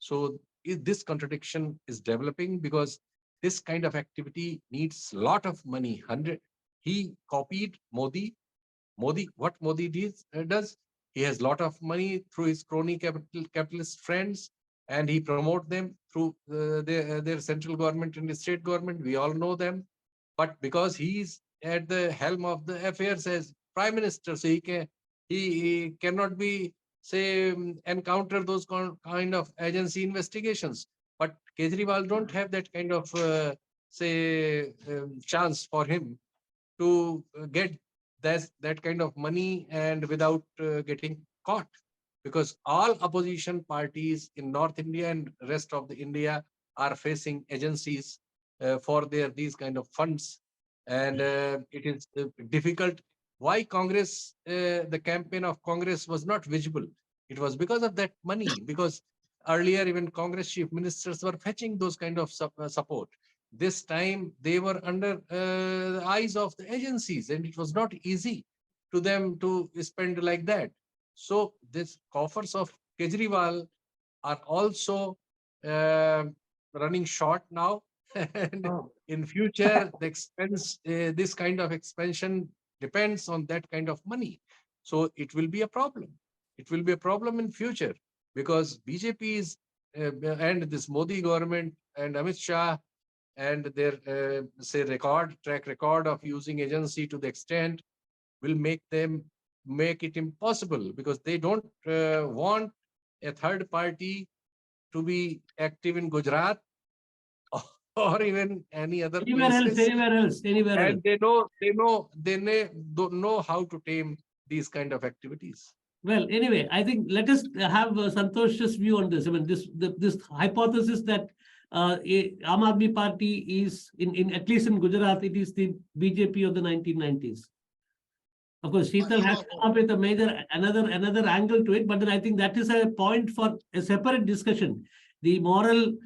Speaker 2: So this contradiction is developing, because this kind of activity needs a lot of money. He copied Modi. What Modi does, he has a lot of money through his crony capitalist friends, and he promote them through their central government and the state government. We all know them. But because he is at the helm of the affairs as prime minister. So he cannot be, say, encounter those kind of agency investigations. But Kejriwal don't have that kind of, chance for him to get that kind of money and without getting caught. Because all opposition parties in North India and rest of the India are facing agencies for these kind of funds. And it is difficult. Why Congress, the campaign of Congress was not visible? It was because of that money, because earlier even Congress chief ministers were fetching those kind of support. This time they were under the eyes of the agencies, and it was not easy to them to spend like that. So these coffers of Kejriwal are also running short now. And in future, the expense, this kind of expansion depends on that kind of money. So it will be a problem. It will be a problem in future, because BJP is and this Modi government and Amit Shah and their track record of using agency to the extent will make it impossible, because they don't want a third party to be active in Gujarat or even any other places.
Speaker 1: Anywhere else.
Speaker 2: And they don't know how to tame these kind of activities.
Speaker 1: Well, anyway, I think let us have Santosh's view on this. I mean, this hypothesis that Aam Aadmi Party is in at least in Gujarat, it is the BJP of the 1990s. Of course, Sheetal has come up with another angle to it, but then I think that is a point for a separate discussion. The moral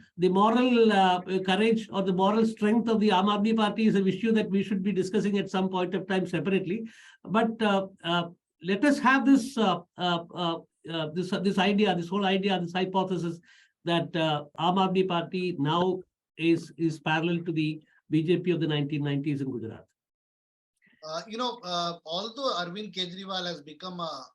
Speaker 1: courage or the moral strength of the Aam Aadmi Party is an issue that we should be discussing at some point of time separately. But let us have this idea, this whole idea, this hypothesis that Aam Aadmi Party now is parallel to the BJP of the 1990s in Gujarat.
Speaker 3: Although Aravind Kejriwal has become a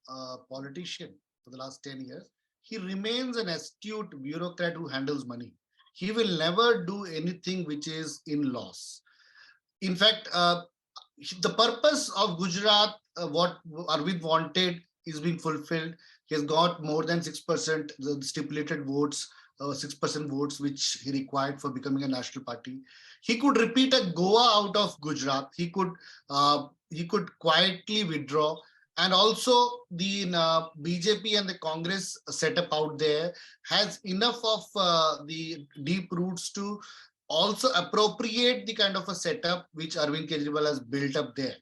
Speaker 3: politician for the last 10 years, he remains an astute bureaucrat who handles money. He will never do anything which is in loss. In fact, the purpose of Gujarat, what Aravind wanted, is being fulfilled. He has got more than 6% the stipulated votes, 6% votes which he required for becoming a national party. He could repeat a Goa out of Gujarat. He could quietly withdraw. And also the BJP and the Congress setup out there has enough of the deep roots to also appropriate the kind of a setup which Aravind Kejriwal has built up there.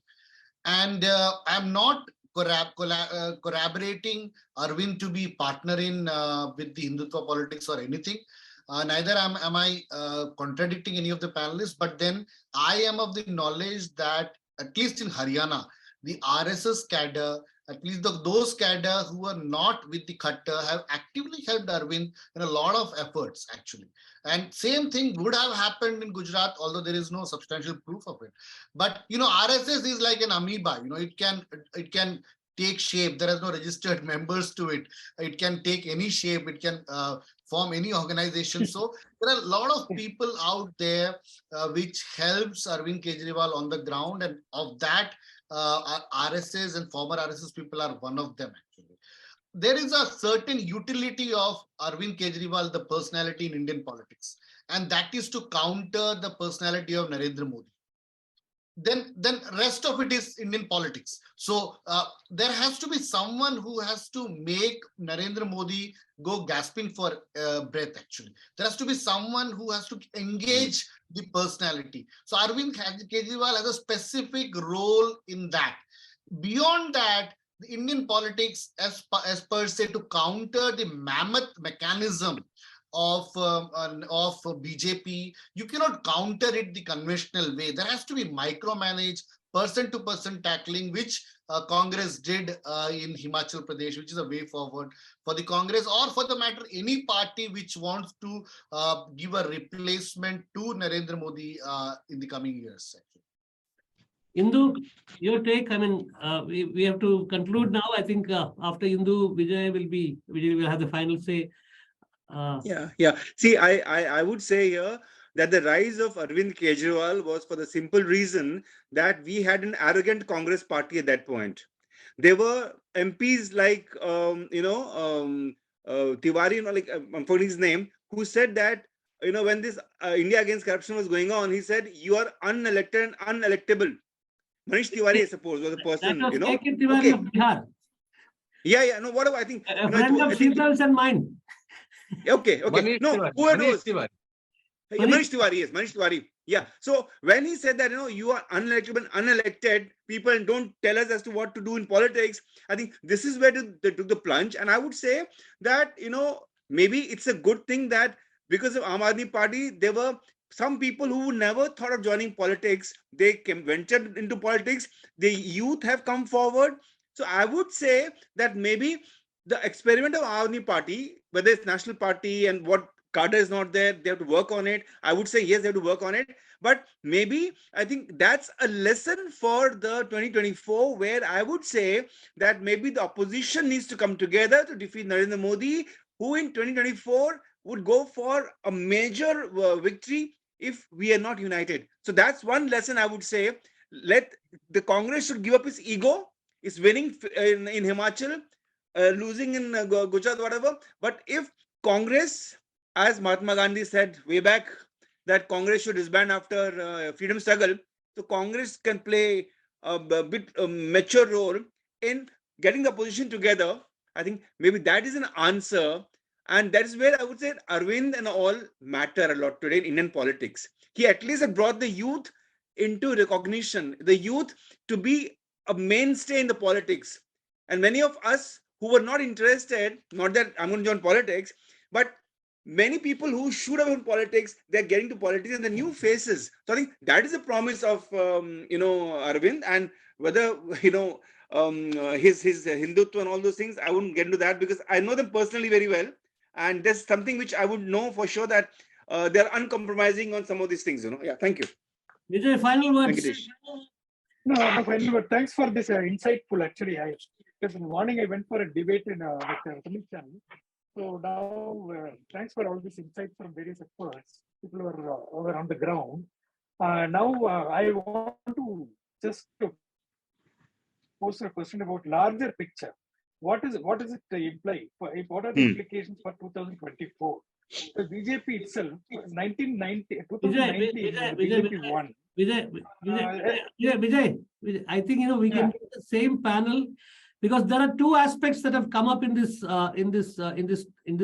Speaker 3: And I'm not corroborating Aravind to be partnering with the Hindutva politics or anything. Neither am I contradicting any of the panelists, but then I am of the knowledge that at least in Haryana, the RSS cadre, at least those cadre who are not with the Khattar, have actively helped Aravind in a lot of efforts, actually. And same thing would have happened in Gujarat, although there is no substantial proof of it. But, RSS is like an amoeba, it can take shape. There is no registered members to it. It can take any shape. It can form any organization. So there are a lot of people out there which helps Aravind Kejriwal on the ground. And of that, RSS and former RSS people are one of them, actually. There is a certain utility of Aravind Kejriwal, the personality in Indian politics, and that is to counter the personality of Narendra Modi. Then rest of it is Indian politics. So there has to be someone who has to make Narendra Modi go gasping for breath, actually. There has to be someone who has to engage the personality. So Aravind Kejriwal has a specific role in that. Beyond that, the Indian politics as per se, to counter the mammoth mechanism of BJP, you cannot counter it the conventional way. There has to be micromanaged, person-to-person tackling, which Congress did in Himachal Pradesh, which is a way forward for the Congress, or for the matter, any party which wants to give a replacement to Narendra Modi in the coming years.
Speaker 1: Indu, your take. I mean, we have to conclude now. I think after Indu, Vijay will have the final say.
Speaker 4: Yeah. See, I would say here that the rise of Aravind Kejriwal was for the simple reason that we had an arrogant Congress party at that point. There were MPs like, Tiwari, I'm forgetting his name, who said that, when this India against corruption was going on, he said, you are unelected and unelectable. Manish Tiwari, I suppose, was the person,
Speaker 1: That was Tiwari of Bihar.
Speaker 4: Yeah, no, whatever, I think.
Speaker 1: A friend of Sheetal's and mine.
Speaker 4: Okay.
Speaker 2: Manish
Speaker 4: No,
Speaker 2: Tiwari.
Speaker 4: whoever
Speaker 2: Manish
Speaker 4: knows.
Speaker 2: Tiwari.
Speaker 4: Manish Tiwari, yes, Manish Tiwari. Yeah. So when he said that, you are unelectable, unelected people and don't tell us as to what to do in politics, I think this is where they took the plunge. And I would say that, maybe it's a good thing that because of Aam Aadmi Party, there were some people who never thought of joining politics. They ventured into politics. The youth have come forward. So I would say that maybe the experiment of Aam Aadmi Party, whether it's National Party and what cadre is not there, they have to work on it. I would say yes, they have to work on it. But maybe I think that's a lesson for the 2024, where I would say that maybe the opposition needs to come together to defeat Narendra Modi, who in 2024 would go for a major victory if we are not united. So that's one lesson I would say. Let the Congress should give up its ego. It's winning in Himachal, losing in Gujarat, whatever. But if Congress, as Mahatma Gandhi said way back, that Congress should disband after freedom struggle, so Congress can play a bit mature role in getting the opposition together. I think maybe that is an answer. And that is where I would say Aravind and all matter a lot today in Indian politics. He at least had brought the youth into recognition, the youth to be a mainstay in the politics. And many of us who were not interested, not that I'm going to join politics, but many people who should have in politics, they're getting to politics and the new faces. So I think that is the promise of, Aravind, and whether, his Hindutva and all those things, I wouldn't get into that because I know them personally very well. And there's something which I would know for sure that they're uncompromising on some of these things, Yeah, thank you.
Speaker 1: Vijay, final words.
Speaker 5: No, final word. Thanks for this insightful. Actually, because in the morning I went for a debate with Amit Chan. So now, thanks for all this insight from various experts. People were on the ground. Now I want to just pose a question about larger picture. What does it imply? What are the implications for 2024? The BJP itself, 2019, BJP won.
Speaker 1: Vijay, I think we can get the same panel because there are two aspects that have come up in this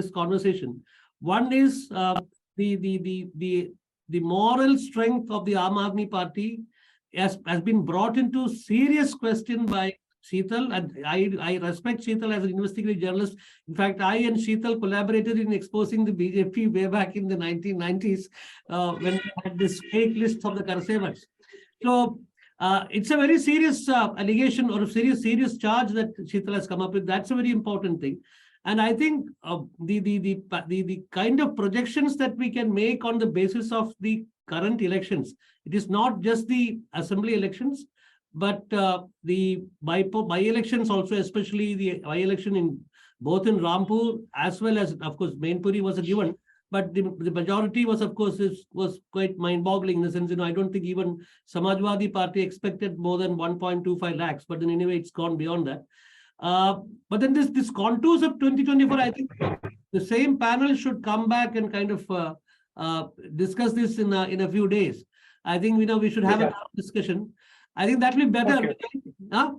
Speaker 1: conversation. One is the moral strength of the Aam Aadmi Party has been brought into serious question by Sheetal, and I respect Sheetal as an investigative journalist. In fact, I and Sheetal collaborated in exposing the BJP way back in the 1990s when we had this fake list of the Karsevaks. So it's a very serious allegation or a serious charge that Sheetal has come up with. That's a very important thing. And I think the kind of projections that we can make on the basis of the current elections, it is not just the assembly elections, but the by-elections also, especially the by-election in both in Rampur as well as, of course, Mainpuri was a given, but the majority was, of course, was quite mind-boggling in the sense, I don't think even Samajwadi Party expected more than 1.25 lakhs, but then anyway, it's gone beyond that. But then this contours of 2024, I think the same panel should come back and kind of discuss this in a few days. I think we should have a discussion. I think that will be better.
Speaker 5: Okay.
Speaker 1: Huh?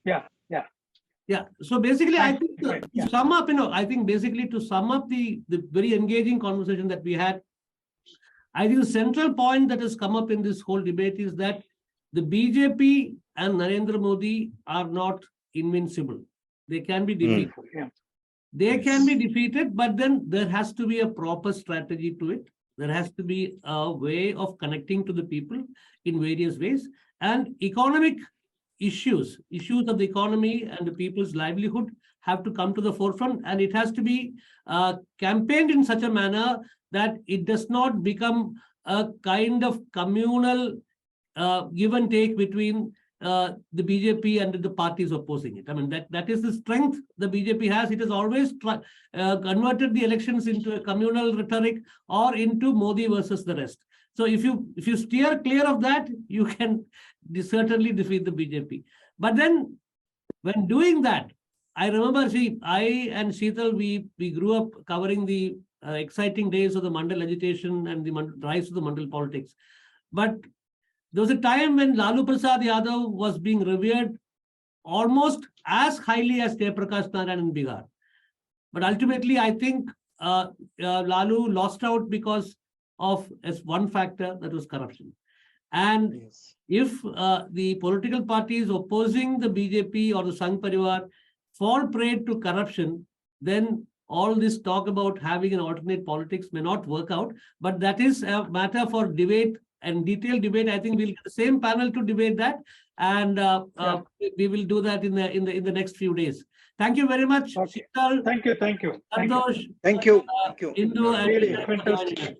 Speaker 1: Yeah. So basically, I think to sum up, I think basically to sum up the very engaging conversation that we had, I think the central point that has come up in this whole debate is that the BJP and Narendra Modi are not invincible. They can be defeated. They can be defeated, but then there has to be a proper strategy to it. There has to be a way of connecting to the people in various ways, and economic issues of the economy and the people's livelihood have to come to the forefront, and it has to be campaigned in such a manner that it does not become a kind of communal give and take between the BJP and the parties opposing it. I mean, that is the strength the BJP has. It has always converted the elections into a communal rhetoric or into Modi versus the rest. So if you steer clear of that, you can certainly defeat the BJP. But then when doing that, I remember, I and Sheetal, we grew up covering the exciting days of the Mandal agitation and the rise of the Mandal politics. But there was a time when Lalu Prasad Yadav was being revered almost as highly as Jayaprakash Narayan in Bihar. But ultimately, I think Lalu lost out because of one factor, that was corruption. And if the political parties opposing the BJP or the Sangh Parivar fall prey to corruption, then all this talk about having an alternate politics may not work out. But that is a matter for debate and detailed debate. I think we'll get the same panel to debate that, and we will do that in the next few days. Thank you very much.
Speaker 5: Okay.
Speaker 1: Sheetal,
Speaker 5: Thank you.
Speaker 1: Santosh,
Speaker 4: Thank you.
Speaker 1: Indu,
Speaker 5: Really
Speaker 1: and
Speaker 5: fantastic.